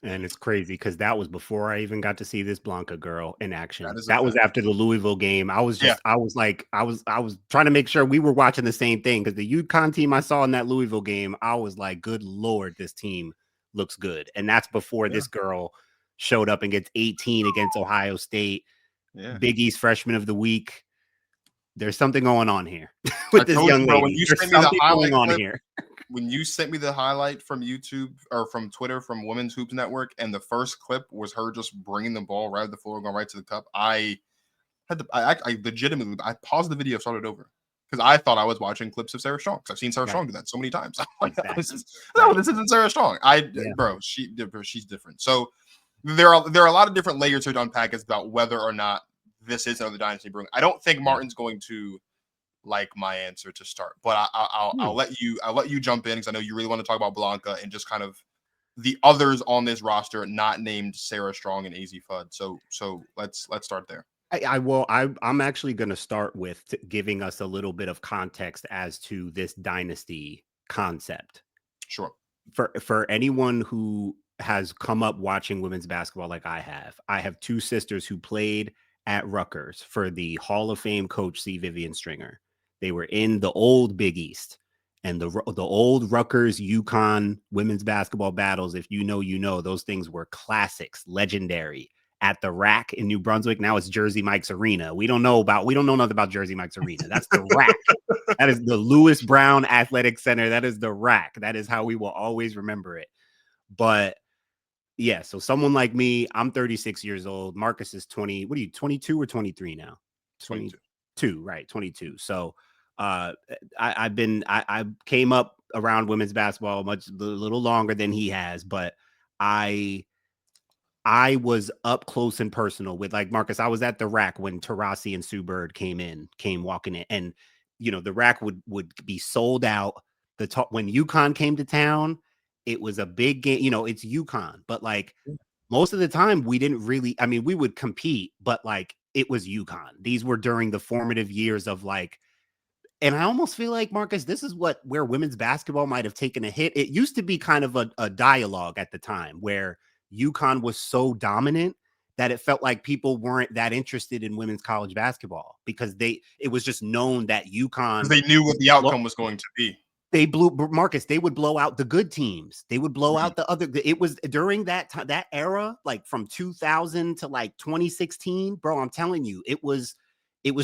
And it's crazy because that was before I even got to see this Blanca girl in That action. is a That was fact. after the Louisville game. I was Yeah. trying to make sure we were watching the same thing because the UConn team I saw in that Louisville game, I was like, good Lord, this team looks good. And that's before Yeah. this girl showed up and gets 18 against Ohio State, Yeah. Big East Freshman of the Week. There's something going on here I with this told you, young bro, when lady. you There's sent me the something going highlight on clip, here. when you sent me the highlight from YouTube or from Twitter from Women's Hoops Network, and the first clip was her just bringing the ball right at the floor, going right to the cup, I legitimately, I paused the video, started over. Because I thought I was watching clips of Sarah Strong. Because I've seen Sarah Right. Strong do that so many times. I'm like, Exactly. no, Right. this isn't Sarah Strong. Yeah. Bro, she's different. So there are a lot of different layers here to unpack about whether or not this is another dynasty brewing. I don't think Yeah. Martin's going to like my answer to start, but I'll Hmm. let you jump in because I know you really want to talk about Blanca and just kind of the others on this roster not named Sarah Strong and Azzi Fudd. So let's start there. I'm actually going to start with giving us a little bit of context as to this dynasty concept. Sure. For anyone who has come up watching women's basketball like I have two sisters who played at Rutgers for the Hall of Fame coach C. Vivian Stringer. They were in the old Big East and the old Rutgers UConn women's basketball battles. If you know, you know, those things were classics, legendary. At the Rack in New Brunswick, now it's Jersey Mike's Arena. We don't know nothing about Jersey Mike's Arena. That's the Rack. That is the Lewis Brown Athletic Center. That is the Rack. That is how we will always remember it. But yeah, so someone like me, I'm 36 years old. Marcus is 20. What are you, 22 or 23 now? 22. 22, right? 22. So I came up around women's basketball a little longer than he has, but I was up close and personal with, like, Marcus. I was at the Rack when Taurasi and Sue Bird came walking in, and the Rack would be sold out. When UConn came to town, it was a big game. It's UConn, but like most of the time we didn't really. I mean, we would compete, but like it was UConn. These were during the formative years of like. And I almost feel like, Marcus, this is where women's basketball might have taken a hit. It used to be kind of a dialogue at the time where UConn was so dominant that it felt like people weren't that interested in women's college basketball because it was just known that UConn Because they knew what the outcome was going to be. they blew Marcus. They would blow out the good teams. They would blow out the other. It was during that time, that era, like from 2000 to like 2016, bro. I'm telling you, it was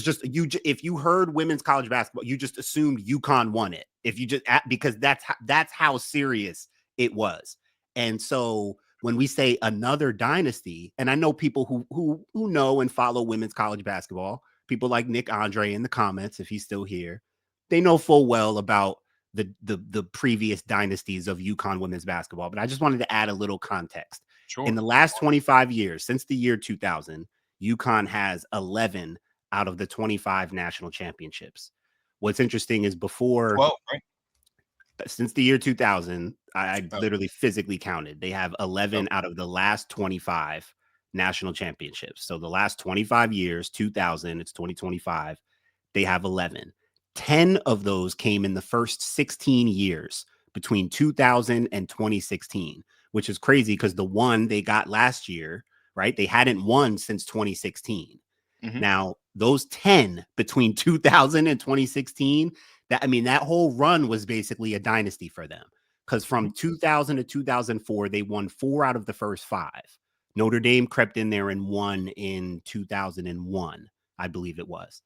just you. If you heard women's college basketball, you just assumed UConn won it. If you just because that's how serious it was. And so when we say another dynasty, and I know people who know and follow women's college basketball, people like Nick Andre in the comments, if he's still here, they know full well about the previous dynasties of UConn women's basketball. But I just wanted to add a little context. In Sure. the last 25 years, since the year 2000, UConn has 11 out of the 25 national championships. What's interesting is Well, right. since the year 2000, I Oh, literally physically counted. They have 11 okay. out of the last 25 national championships. So the last 25 years, 2000, it's 2025, they have 11. 10 of those came in the first 16 years between 2000 and 2016, which is crazy because the one they got last year, right? They hadn't won since 2016. Mm-hmm. Now, those 10 between 2000 and 2016, that whole run was basically a dynasty for them. Because Mm-hmm. from 2000 to 2004, they won 4 out of the first 5. Notre Dame crept in there and won in 2001, I believe it was.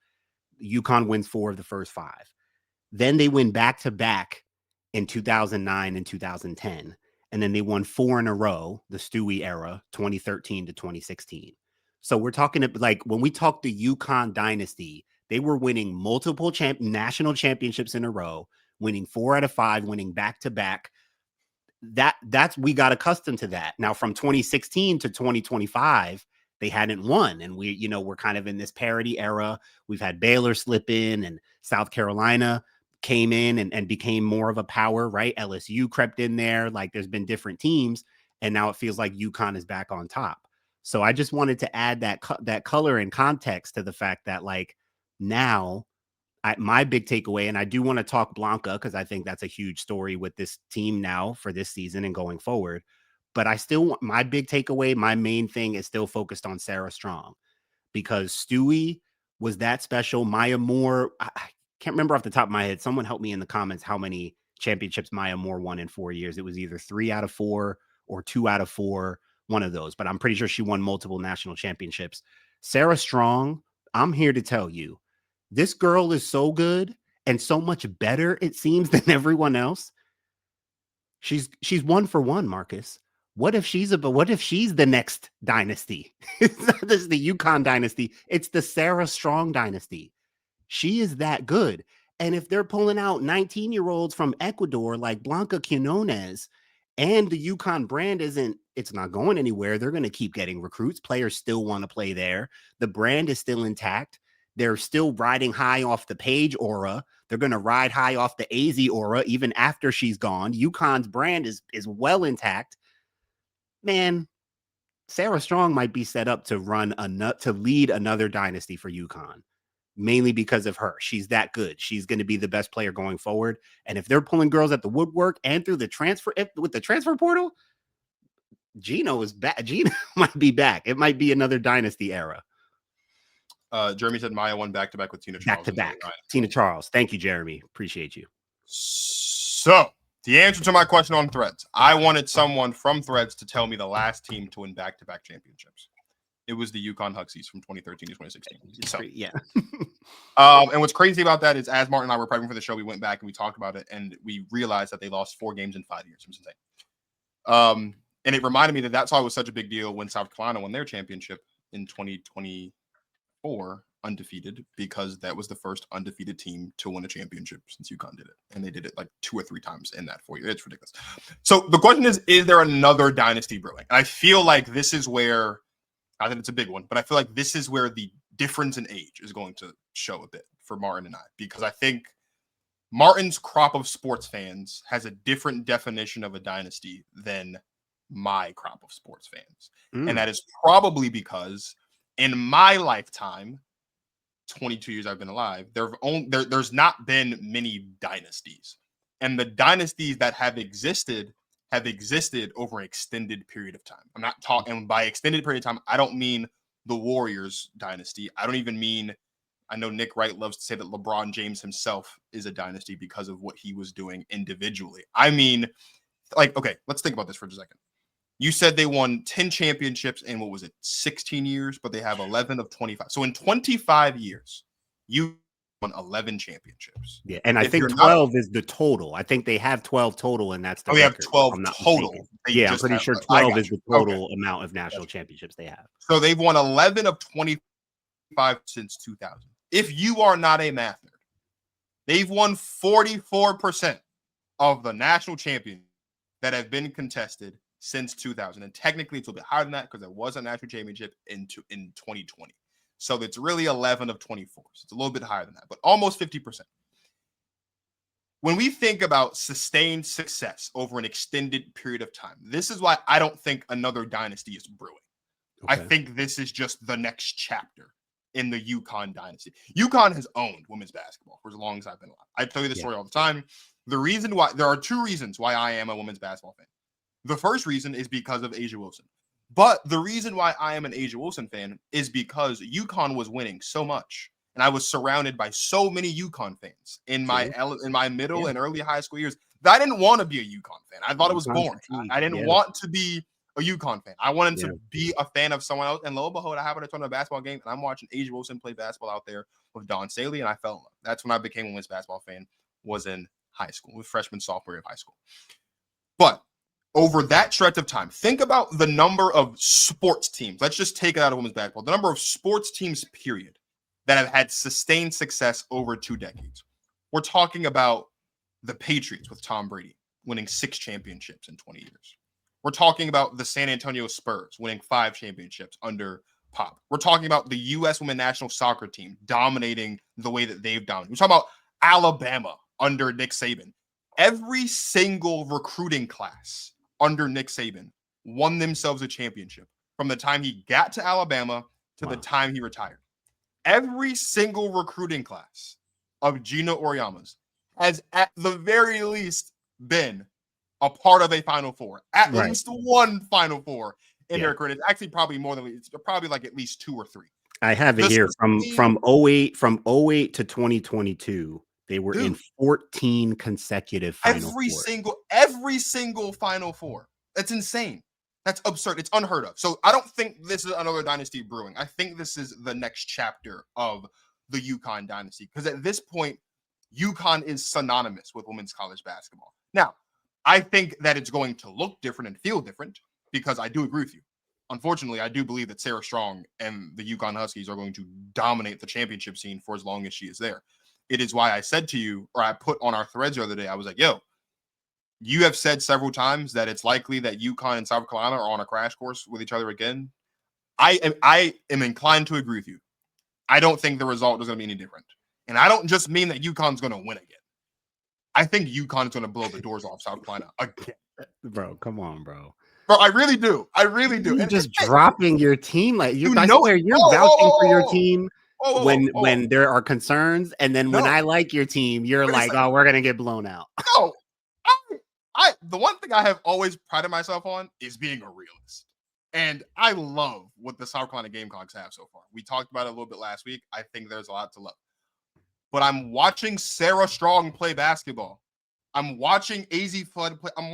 UConn wins 4 of the first 5. Then they win back to back in 2009 and 2010. And then they won 4 in a row, the Stewie era, 2013 to 2016. So we're talking like when we talk the UConn dynasty, they were winning multiple national championships in a row, winning 4 out of 5, winning back to back. That's we got accustomed to that. Now from 2016 to 2025, they hadn't won, and we're kind of in this parity era. We've had Baylor slip in, and South Carolina came in and became more of a power, right? LSU crept in there. Like there's been different teams, and now it feels like UConn is back on top. So I just wanted to add that color and context to the fact that like now my big takeaway, and I do want to talk Blanca because I think that's a huge story with this team now for this season and going forward. But I still want my big takeaway. My main thing is still focused on Sarah Strong, because Stewie was that special. Maya Moore, I can't remember off the top of my head. Someone help me in the comments how many championships Maya Moore won in 4 years. It was either 3 out of 4 or 2 out of 4, one of those. But I'm pretty sure she won multiple national championships. Sarah Strong, I'm here to tell you, this girl is so good and so much better, it seems, than everyone else. She's 1-for-1, Marcus. What if she's the next dynasty? It's not just the UConn dynasty. It's the Sarah Strong dynasty. She is that good. And if they're pulling out 19-year-olds from Ecuador like Blanca Quinones, and the UConn brand it's not going anywhere, they're going to keep getting recruits. Players still want to play there. The brand is still intact. They're still riding high off the Paige aura. They're going to ride high off the Azzi aura even after she's gone. UConn's brand is well intact. Man, Sarah Strong might be set up to lead another dynasty for UConn, mainly because of her. She's that good. She's going to be the best player going forward. And if they're pulling girls at the woodwork and through the transfer, with the transfer portal, Geno is back. Geno might be back. It might be another dynasty era. Jeremy said Maya won back-to-back with Tina Charles. Back-to-back. Tina Charles. Thank you, Jeremy. Appreciate you. So the answer to my question on Threads, I wanted someone from Threads to tell me the last team to win back-to-back championships. It was the UConn Huskies from 2013 to 2016. So, yeah. And what's crazy about that is, as Martin and I were prepping for the show, we went back and we talked about it, and we realized that they lost 4 games in 5 years. It was insane. And it reminded me that that's why it was such a big deal when South Carolina won their championship in 2024, undefeated, because that was the first undefeated team to win a championship since UConn did it. And they did it like 2 or 3 times in that 4 years. It's ridiculous. So the question is there another dynasty brewing? And I feel like this is where, I think it's a big one, but I feel like this is where the difference in age is going to show a bit for Martin and I, because I think Martin's crop of sports fans has a different definition of a dynasty than my crop of sports fans. And that is probably because in my lifetime, 22 years I've been alive, there's not been many dynasties. And the dynasties that have existed over an extended period of time. I'm not talking, and by extended period of time, I don't mean the Warriors dynasty. I don't even mean, I know Nick Wright loves to say that LeBron James himself is a dynasty because of what he was doing individually. I mean, like, okay, let's think about this for just a second. You said they won 10 championships in, what was it, 16 years, but they have 11 of 25. So in 25 years, you won 11 championships. Yeah, and I think 12 is the total. I think they have 12 total, and that's the record. They have 12 total. Yeah, I'm pretty sure 12 is the total amount of national championships they have. So they've won 11 of 25 since 2000. If you are not a math nerd, they've won 44% of the national champions that have been contested since 2000. And technically, it's a little bit higher than that because there was a national championship in 2020. So it's really 11 of 24. So it's a little bit higher than that, but almost 50%. When we think about sustained success over an extended period of time, this is why I don't think another dynasty is brewing. Okay. I think this is just the next chapter in the UConn dynasty. UConn has owned women's basketball for as long as I've been alive. I tell you this story all the time. There are 2 reasons why I am a women's basketball fan. The first reason is because of A'ja Wilson. But the reason why I am an A'ja Wilson fan is because UConn was winning so much. And I was surrounded by so many UConn fans in my middle and early high school years that I didn't want to be a UConn fan. I thought it was boring. I didn't want to be a UConn fan. I wanted to be a fan of someone else. And lo and behold, I happened to turn on a basketball game, and I'm watching A'ja Wilson play basketball out there with Dawn Staley, and I fell in love. That's when I became a women's basketball fan, was in high school, with freshman, sophomore year of high school. But over that stretch of time, think about the number of sports teams. Let's just take it out of women's basketball. The number of sports teams, period, that have had sustained success over 2 decades. We're talking about the Patriots with Tom Brady winning 6 championships in 20 years. We're talking about the San Antonio Spurs winning 5 championships under Pop. We're talking about the U.S. women's national soccer team dominating the way that they've dominated. We're talking about Alabama under Nick Saban. Every single recruiting class under Nick Saban won themselves a championship from the time he got to Alabama to the time he retired. Every single recruiting class of Geno Auriemma's has at the very least been a part of a Final Four, at Right. least one Final Four in Yeah. her career. It's actually probably more than it's probably like at least 2 or 3. I have it The here sustain- from '08 to 2022. They were in Dude, 14 consecutive Final Fours. every single Final Four. That's insane. That's absurd. It's unheard of. So I don't think this is another dynasty brewing. I think this is the next chapter of the UConn dynasty, because at this point, UConn is synonymous with women's college basketball. Now, I think that it's going to look different and feel different, because I do agree with you. Unfortunately, I do believe that Sarah Strong and the UConn Huskies are going to dominate the championship scene for as long as she is there. It is why I said to you, or I put on our threads the other day, I was like, yo, you have said several times that it's likely that UConn and South Carolina are on a crash course with each other again. I am inclined to agree with you. I don't think the result is going to be any different. And I don't just mean that UConn's going to win again. I think UConn is going to blow the doors off South Carolina again. Bro, come on, bro. Bro, I really do. I really do. You're just dropping your team. Like You I know swear it. you're Whoa, vouching for your whoa, team when there are concerns, and then when No. I like your team, you're Wait a like, second. oh, we're gonna get blown out. No, the one thing I have always prided myself on is being a realist. And I love what the South Carolina Gamecocks have so far. We talked about it a little bit last week. I think there's a lot to love. But I'm watching Sarah Strong play basketball. I'm watching Azzi Fudd play. I'm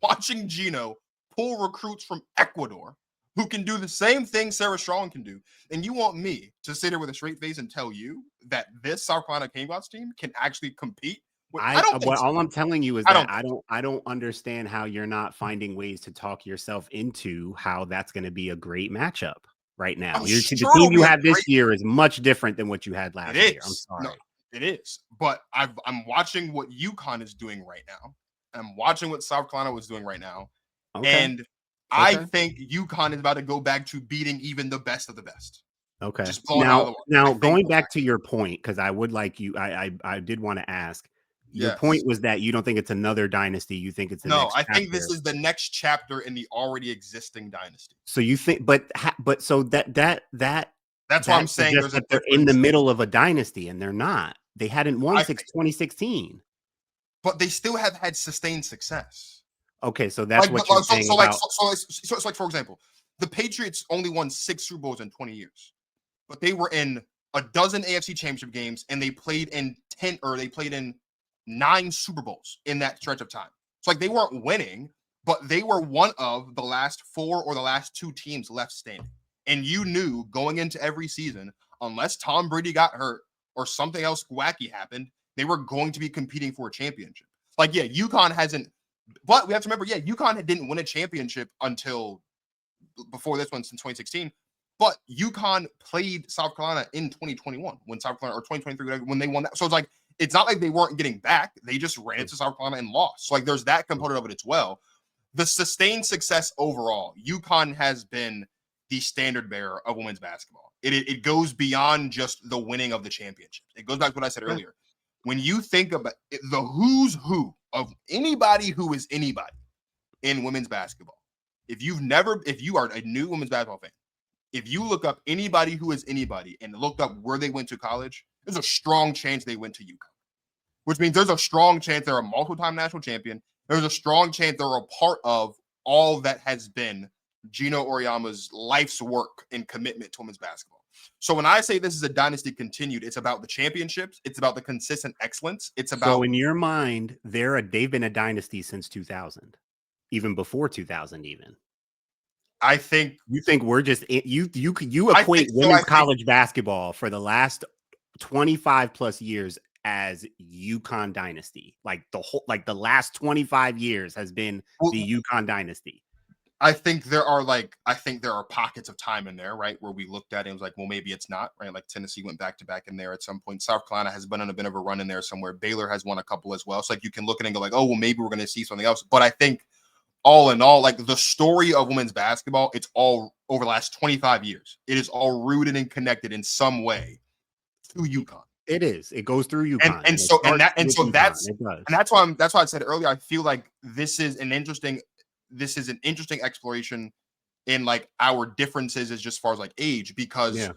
watching Geno pull recruits from Ecuador who can do the same thing Sarah Strong can do. And you want me to sit here with a straight face and tell you that this South Carolina Gamecocks team can actually compete? I don't think so. All I'm telling you is that I don't understand how you're not finding ways to talk yourself into how that's going to be a great matchup right now. The team you have this year is much different than what you had last year. I'm sorry. No, it is. But I'm watching what UConn is doing right now. I'm watching what South Carolina was doing right now. Okay. And I think UConn is about to go back to beating even the best of the best. Okay. Now going back to your point, because I would like you, I did want to ask. Your point was that you don't think it's another dynasty. You think it's the next chapter. I think this is the next chapter in the already existing dynasty. So you think, but so that's why I'm saying there's that they're in the middle of a dynasty, and they're not. They hadn't won since 2016. But they still have had sustained success. Okay, so that's what you're saying. So, for example, the Patriots only won 6 Super Bowls in 20 years, but they were in a dozen AFC Championship games, and they played in 9 Super Bowls in that stretch of time. So like they weren't winning, but they were one of the last 4 or the last 2 teams left standing. And you knew going into every season, unless Tom Brady got hurt or something else wacky happened, they were going to be competing for a championship. Like, yeah, UConn hasn't, but we have to remember, yeah, UConn didn't win a championship until before this one since 2016. But UConn played South Carolina in 2021 when South Carolina, or 2023 when they won that. So it's like, it's not like they weren't getting back. They just ran into South Carolina and lost. So like there's that component of it as well. The sustained success overall, UConn has been the standard bearer of women's basketball. It goes beyond just the winning of the championship. It goes back to what I said earlier. When you think about it, the who's who of anybody who is anybody in women's basketball, if you are a new women's basketball fan, if you look up anybody who is anybody and look up where they went to college, there's a strong chance they went to UConn, which means there's a strong chance they're a multiple-time national champion. There's a strong chance they're a part of all that has been Geno Auriemma's life's work and commitment to women's basketball. So when I say this is a dynasty continued, it's about the championships. It's about the consistent excellence. It's about. So in your mind, they've been a dynasty since 2000, even before 2000, even. I think you think we're just you equate women's college basketball for the last 25 plus years as UConn dynasty. Like the last 25 years has been the UConn dynasty. I think there are pockets of time in there, right, where we looked at it and was like, well, maybe it's not, right? Like Tennessee went back to back in there at some point. South Carolina has been on a bit of a run in there somewhere. Baylor has won a couple as well. So like you can look at it and go like, oh, well, maybe we're going to see something else. But I think all in all, like the story of women's basketball, it's all over the last 25 years. It is all rooted and connected in some way to UConn. It is. It goes through UConn. That's why I said earlier, I feel like this is an interesting exploration in like our differences as just far as like age, because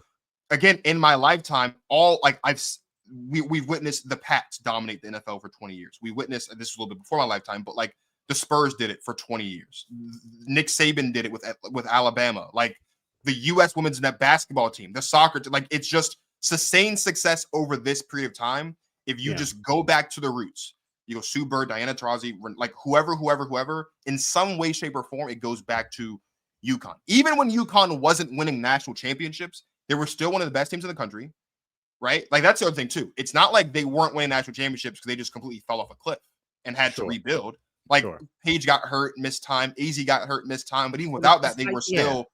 again, in my lifetime, we've witnessed the Pats dominate the NFL for 20 years. We witnessed, this was a little bit before my lifetime, but like the Spurs did it for 20 years. Nick Saban did it with Alabama. Like the U.S. women's net basketball team, the soccer team, like it's just sustained success over this period of time. If you just go back to the roots, you go Sue Bird, Diana Taurasi, like whoever, in some way, shape, or form, it goes back to UConn. Even when UConn wasn't winning national championships, they were still one of the best teams in the country, right? Like that's the other thing too. It's not like they weren't winning national championships because they just completely fell off a cliff and had to rebuild. Like Paige got hurt, missed time. Azzi got hurt, missed time. But even without that, they were still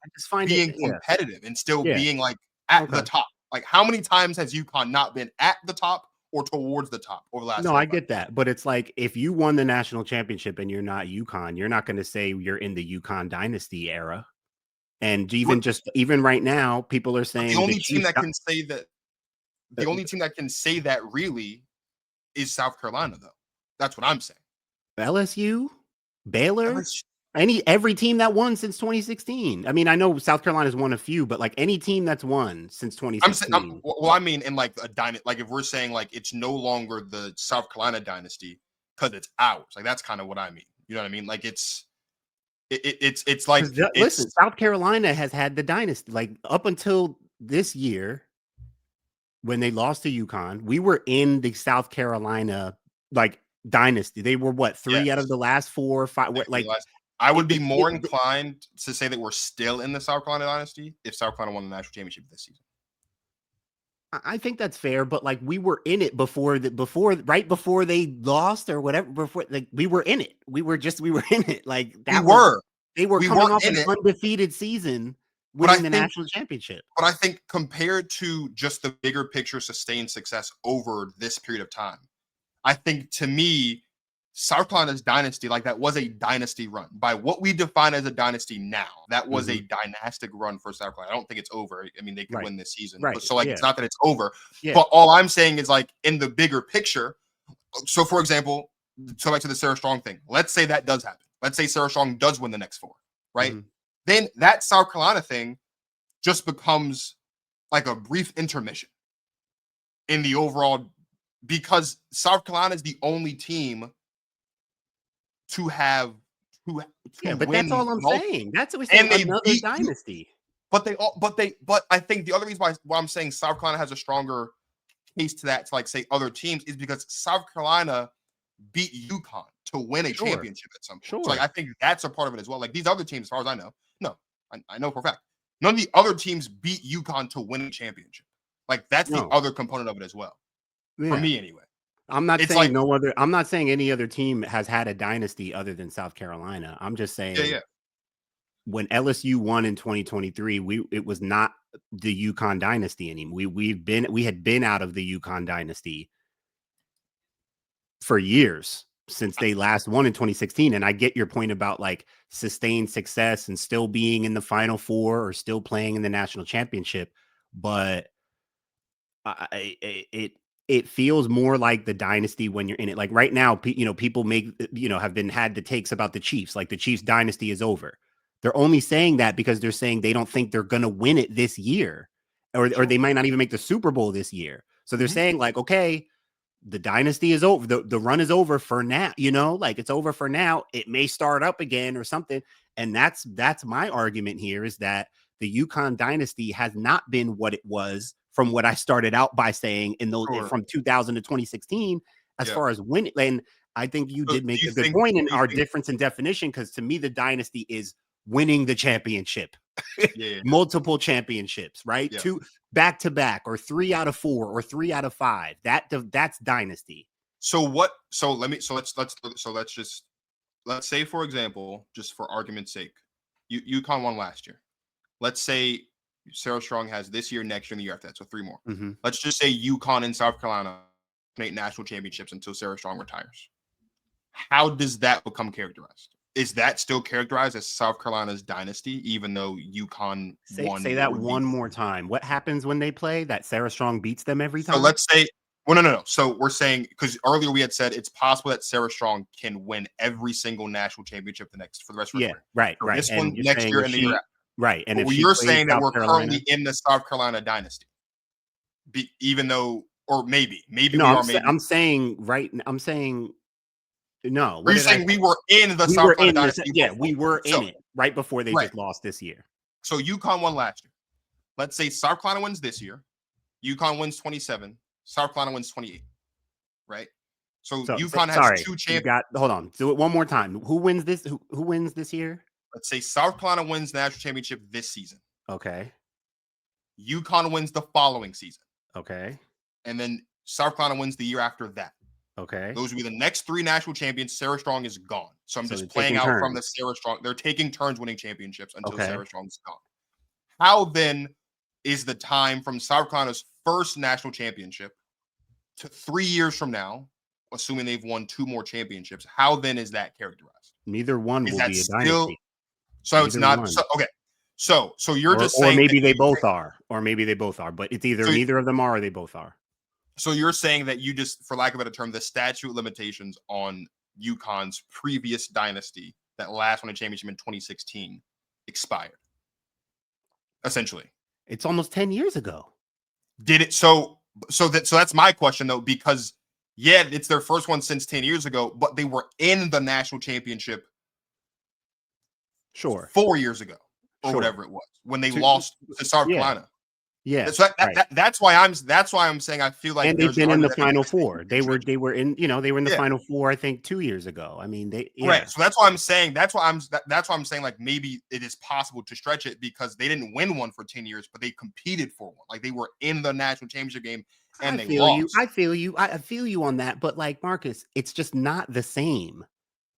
being competitive and still being like at the top. Like how many times has UConn not been at the top or towards the top over the last? No, I get that. But it's like if you won the national championship and you're not UConn, you're not going to say you're in the UConn dynasty era. And even right now, people are saying the only team that can say that. The only team that can say that really is South Carolina, though. That's what I'm saying. LSU, Baylor, every team that won since 2016. I mean, I know South Carolina's won a few, but like any team that's won since 2016. I mean, in like a dynasty, like if we're saying like it's no longer the South Carolina dynasty because it's ours. Like that's kind of what I mean. You know what I mean? Like it's like listen, South Carolina has had the dynasty like up until this year. When they lost to UConn, we were in the South Carolina like dynasty. They were what 3 out of the last 4 or 5. Like I would be more inclined to say that we're still in the South Carolina dynasty if South Carolina won the national championship this season. I think that's fair, but like we were in it right before they lost or whatever. Before like we were in it, we were in it. Like that they were coming off an undefeated season. Winning the national championship. But I think compared to just the bigger picture sustained success over this period of time, I think to me, South Carolina's dynasty, like that was a dynasty run. By what we define as a dynasty now, that was a dynastic run for South Carolina. I don't think it's over. I mean, they could win this season. Right. So like it's not that it's over. Yeah. But all I'm saying is like in the bigger picture. So for example, so back to the Sarah Strong thing. Let's say that does happen. Let's say Sarah Strong does win the next 4, right? Mm-hmm. Then that South Carolina thing just becomes like a brief intermission in the overall, because South Carolina is the only team to have to but that's all I'm saying. That's what we're saying. Another dynasty. But I think the other reason why I'm saying South Carolina has a stronger case to that, to like say other teams, is because South Carolina beat UConn to win a championship at some point. So like I think that's a part of it as well. Like these other teams, as far as I know, I know for a fact, none of the other teams beat UConn to win a championship. Like that's the other component of it as well. For me, anyway. I'm not saying I'm not saying any other team has had a dynasty other than South Carolina. I'm just saying when LSU won in 2023, it was not the UConn dynasty anymore. We had been out of the UConn dynasty for years since they last won in 2016. And I get your point about like sustained success and still being in the Final Four or still playing in the national championship. But it feels more like the dynasty when you're in it. Like right now, people had the takes about the Chiefs, like the Chiefs dynasty is over. They're only saying that because they're saying they don't think they're going to win it this year, or they might not even make the Super Bowl this year. So they're saying like, okay, the dynasty is over. The run is over for now, like it's over for now. It may start up again or something. And that's my argument here, is that the UConn dynasty has not been what it was from what I started out by saying from 2000 to 2016, as far as winning. And I think you did make a good point in our difference in definition, because to me, the dynasty is winning the championship, multiple championships, right? Yeah. 2 back-to-back, or 3 out of 4, or 3 out of 5. That's dynasty. Let's say, for example, just for argument's sake, UConn won last year. Let's say Sarah Strong has this year, next year, and the year after that, so 3 more. Mm-hmm. Let's just say UConn and South Carolina make national championships until Sarah Strong retires. How does that become characterized? Is that still characterized as South Carolina's dynasty, even though UConn won? Say that one more time. What happens when they play? That Sarah Strong beats them every time? So let's say, no. So we're saying, because earlier we had said it's possible that Sarah Strong can win every single national championship for the rest of her career. Right. This one, next year, and the year after. Right. And if you're saying that we're currently in the South Carolina dynasty, even though or maybe No, we are. Maybe I'm saying no. are What you did I saying say? we were in the We South were Carolina in this. Dynasty Yeah, we before? were So in it right before they right. just lost this year. So UConn won last year. Let's say South Carolina wins this year. UConn wins 27. South Carolina wins 28. Right. So UConn has Sorry, 2 you champions. got. Hold on, do it one more time. Who wins this? Who wins this year? Let's say South Carolina wins the national championship this season. Okay. UConn wins the following season. Okay. And then South Carolina wins the year after that. Okay. Those will be the next 3 national champions. Sarah Strong is gone. So I'm just playing taking out from the turns. Sarah Strong. They're taking turns winning championships until Okay. Sarah Strong is gone. How then is the time from South Carolina's first national championship to 3 years from now, assuming they've won 2 more championships? How then is that characterized? Neither one Is will that be a still dynasty. so? It's Neither not one. so, okay. So you're just Or saying maybe that they both are, or maybe they both are, but it's either So- neither of them are or they both are. So you're saying that you just, for lack of a better term, the statute of limitations on UConn's previous dynasty that last won a championship in 2016 expired. Essentially. It's almost 10 years ago. Did it so that's my question though, because yeah, it's their first one since 10 years ago, but they were in the national championship Sure. 4 years ago or Sure. whatever it was when they lost to South Carolina. Yeah. So that's why I'm saying I feel like And they've there's been in the argument that Final maybe Four. They were in, they were in the Yeah. Final Four, I think 2 years ago. I mean, Right. So that's why I'm saying that's why I'm saying like maybe it is possible to stretch it because they didn't win one for 10 years, but they competed for one. Like they were in the national championship game and they lost. I feel you on that, but like Marcus, it's just not the same.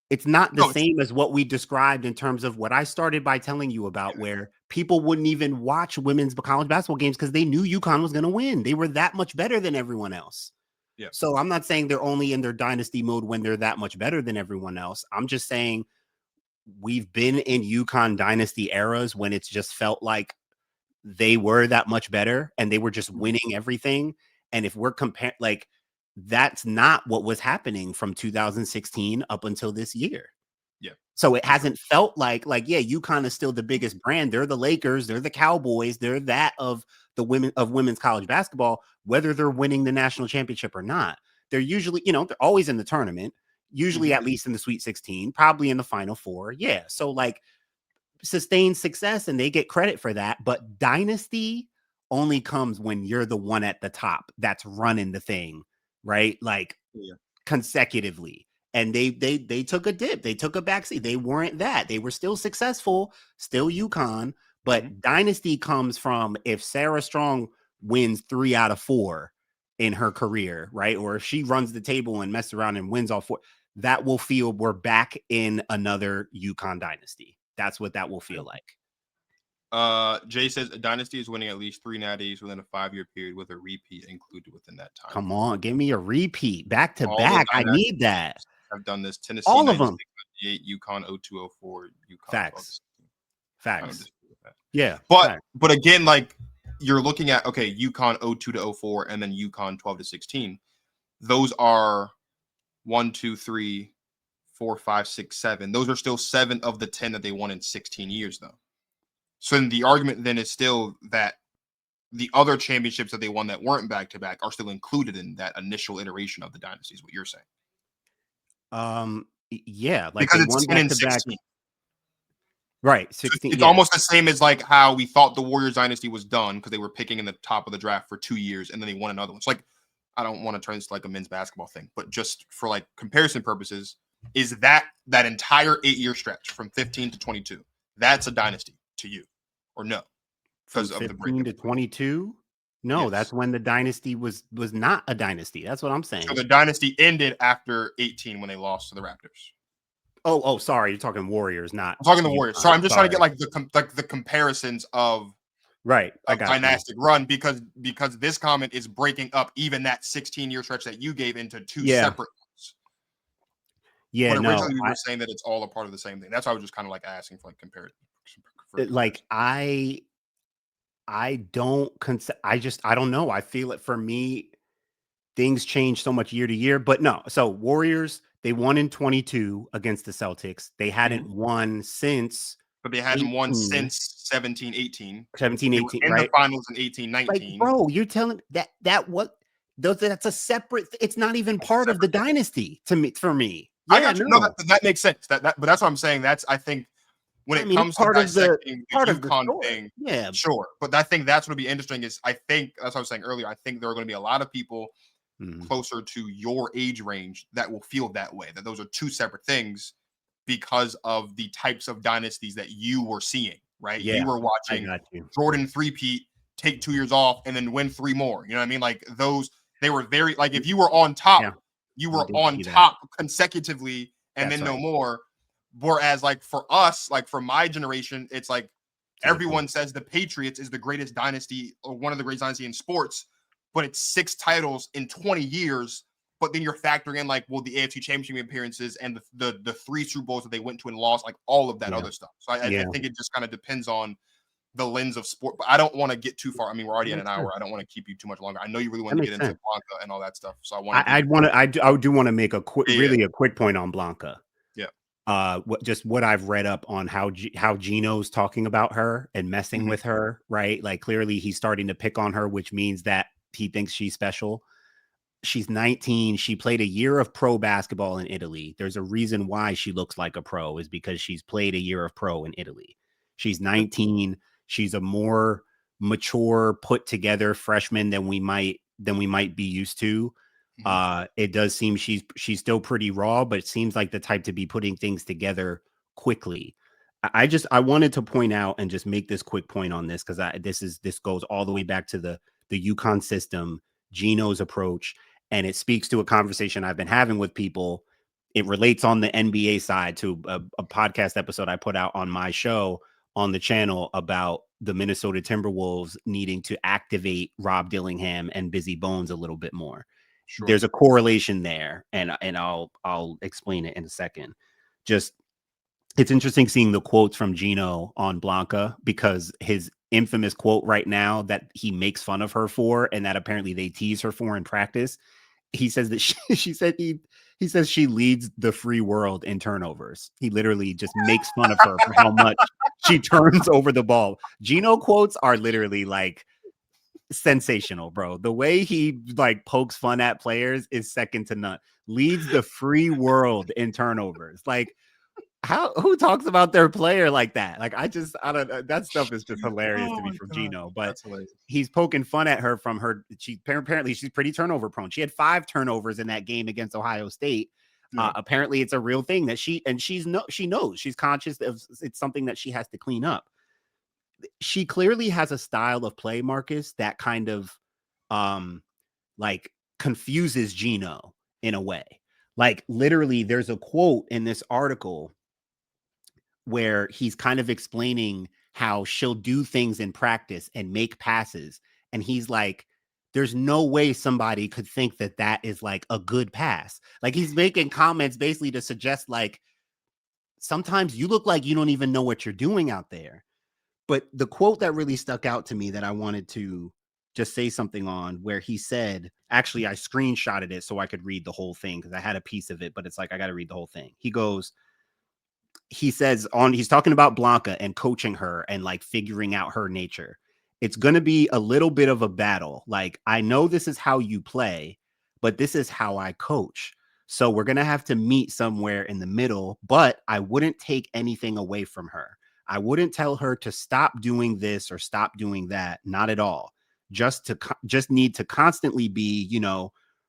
It's not the same as what we described in terms of what I started by telling you about, where people wouldn't even watch women's college basketball games because they knew UConn was going to win. They were that much better than everyone else. Yeah. So I'm not saying they're only in their dynasty mode when they're that much better than everyone else. I'm just saying we've been in UConn dynasty eras when it's just felt like they were that much better and they were just winning everything. And if we're comparing, like, that's not what was happening from 2016 up until this year. Yeah. So it hasn't felt like, yeah, UConn is still the biggest brand. They're the Lakers, they're the Cowboys, they're that of the women's college basketball, whether they're winning the national championship or not. They're usually, they're always in the tournament, usually at least in the Sweet 16, probably in the Final Four. Yeah. So like sustained success and they get credit for that. But dynasty only comes when you're the one at the top that's running the thing, right? Like consecutively. And they took a dip. They took a backseat. They weren't that. They were still successful, still UConn. But dynasty comes from if Sarah Strong wins 3 out of 4 in her career, right? Or if she runs the table and messes around and wins all 4, that will feel we're back in another UConn dynasty. That's what that will feel like. Jay says a dynasty is winning at least 3 natties within a 5-year period with a repeat included within that time. Come on, give me a repeat back to back. I need that. I've done this. Tennessee, all of them. 98, UConn 0204, UConn. Facts. Yeah. But again, like you're looking at UConn 02 to 04 and then UConn 12 to 16. Those are 1, 2, 3, 4, 5, 6, 7. Those are still 7 of the 10 that they won in 16 years, though. So then the argument then is still that the other championships that they won that weren't back to back are still included in that initial iteration of the dynasty, is what you're saying. Yeah, like because they it's won 10 and back to back. 16. Right, 16. It's almost the same as like how we thought the Warriors dynasty was done because they were picking in the top of the draft for 2 years and then they won another one. It's like, I don't want to turn this to like a men's basketball thing, but just for like comparison purposes, is that entire 8-year stretch from 15 to 22, that's a dynasty to you or no? Because of 15 to 22? No, yes. That's when the dynasty was not a dynasty. That's what I'm saying. So the dynasty ended after 18 when they lost to the Raptors. Oh, sorry. You're talking Warriors, not. I'm talking the Warriors. So I'm just trying to get like the comparisons of right. I got dynastic run because this comment is breaking up even that 16-year stretch that you gave into 2 separate ones. Yeah, but originally we were saying that it's all a part of the same thing. That's why I was just kind of like asking for like comparison. Like I don't I don't know. I feel it for me. Things change so much year to year, but no. So Warriors, they won in 22 against the Celtics. They hadn't won since. But they hadn't won since 17, 18. 17, 18, in right? the finals in 18, 19. Like, bro, you're telling that what That's a separate. It's not even part of the dynasty to me. For me, I yeah, got you. No, no. that makes sense. But that's what I'm saying. I think when I it mean, it's comes to dissecting the part of the UConn story. thing, Yeah. sure. But I think that's what would be interesting is I think that's what I was saying earlier. I think there are going to be a lot of people closer to your age range that will feel that way, that those are two separate things because of the types of dynasties that you were seeing, right? Yeah, You were I watching got you. Jordan three-peat, take 2 years off, and then win 3 more. You know what I mean? Like those, they were very, like if you were on top, Yeah, you we were did on see that. top consecutively and That's then no right. more. Whereas like for us, like for my generation, it's like It's a good point. everyone says the Patriots is the greatest dynasty or one of the greatest dynasty in sports, but it's 6 titles in 20 years. But then you're factoring in like, well, the AFC Championship appearances and the 3 Super Bowls that they went to and lost, like all of that Yeah, other stuff. So I yeah. think it just kind of depends on the lens of sport. But I don't want to get too far. I mean, we're already That at an makes hour. sense. I don't want to keep you too much longer. I know you really That wanted to get makes into sense. Blanca and all that stuff. So I want to I give you. want to. I do want to make a quick, Yeah, really a quick point on Blanca. yeah. What I've read up on how Geno's talking about her and messing Mhm. with her, right? Like clearly he's starting to pick on her, which means that he thinks she's special. She's 19. She played a year of pro basketball in Italy. There's a reason why she looks like a pro is because she's played a year of pro in Italy. She's 19. She's a more mature, put together freshman than we might be used to. Mhm. It does seem she's still pretty raw, but it seems like the type to be putting things together quickly. I wanted to point out and just make this quick point on this because this goes all the way back to the UConn system, Geno's approach, and it speaks to a conversation I've been having with people. It relates on the NBA side to a podcast episode I put out on my show on the channel about the Minnesota Timberwolves needing to activate Rob Dillingham and Busy Bones a little bit more. Sure. There's a correlation there, and I'll explain it in a second. Just it's interesting seeing the quotes from Geno on Blanca because his infamous quote right now that he makes fun of her for and that apparently they tease her for in practice. He says that she said he says she leads the free world in turnovers. He literally just makes fun of her for how much she turns over the ball. Geno quotes are literally like sensational, bro. The way he like pokes fun at players is second to none. Leads the free world in turnovers. Like who talks about their player like that? Like I don't that stuff is just hilarious to Oh me my from god, Geno, but that's hilarious. he's poking fun at her from her apparently she's pretty turnover prone. She had 5 turnovers in that game against Ohio State. Yeah. Apparently it's a real thing that she knows she's conscious of it's something that she has to clean up. She clearly has a style of play, Marcus, that kind of um like confuses Geno in a way. Like literally there's a quote in this article where he's kind of explaining how she'll do things in practice and make passes. And he's like, there's no way somebody could think that that is like a good pass. Like he's making comments basically to suggest like, sometimes you look like you don't even know what you're doing out there. But the quote that really stuck out to me that I wanted to just say something on where he said, actually, I screenshotted it so I could read the whole thing because I had a piece of it, but it's like, I got to read the whole thing. He says he's talking about Blanca and coaching her and like figuring out her nature. It's going to be a little bit of a battle. Like, I know this is how you play, but this is how I coach. So we're going to have to meet somewhere in the middle, but I wouldn't take anything away from her. I wouldn't tell her to stop doing this or stop doing that. Not at all. Just need to constantly be,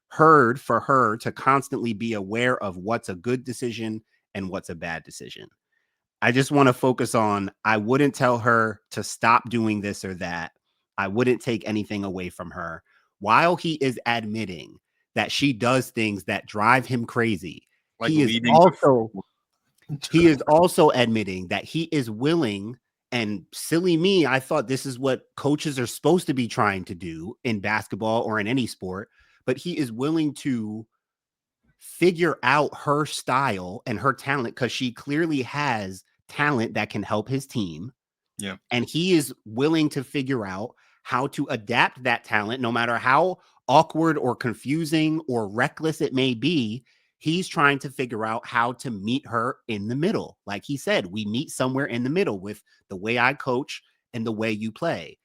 heard for her to constantly be aware of what's a good decision and what's a bad decision. I just want to focus on I wouldn't tell her to stop doing this or that. I wouldn't take anything away from her while he is admitting that she does things that drive him crazy. Like He is leading to also he is also admitting that he is willing, and silly me, I thought this is what coaches are supposed to be trying to do in basketball or in any sport, but he is willing to figure out her style and her talent because she clearly has talent that can help his team. yeah. And he is willing to figure out how to adapt that talent, no matter how awkward or confusing or reckless it may be. He's trying to figure out how to meet her in the middle. Like he said, we meet somewhere in the middle with the way I coach and the way you play.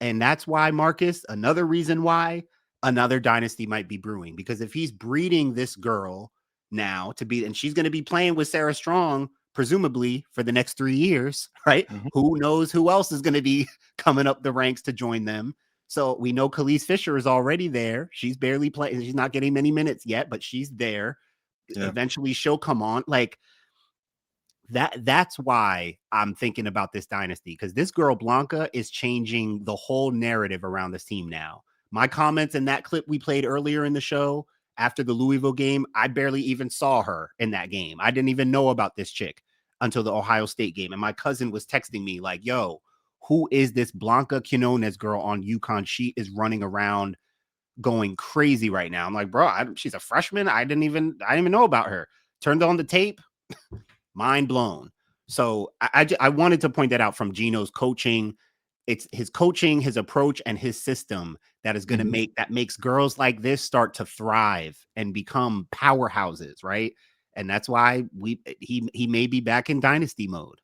And that's why, Marcus, another reason why another dynasty might be brewing, because if he's breeding this girl now to be, and she's going to be playing with Sarah Strong, presumably for the next 3 years, right? Mhm. Who knows who else is going to be coming up the ranks to join them. So we know Khalees Fisher is already there. She's barely playing. She's not getting many minutes yet, but she's there. Yeah. Eventually she'll come on. Like that's why I'm thinking about this dynasty, because this girl Blanca is changing the whole narrative around this team now. My comments in that clip we played earlier in the show after the Louisville game, I barely even saw her in that game. I didn't even know about this chick until the Ohio State game. And my cousin was texting me like, yo, who is this Blanca Quinones girl on UConn? She is running around going crazy right now. I'm like, bro, she's a freshman. I didn't even know about her. Turned on the tape, mind blown. So I wanted to point that out from Geno's coaching. It's his coaching, his approach, and his system that is going to makes girls like this start to thrive and become powerhouses, right? And that's why he may be back in dynasty mode.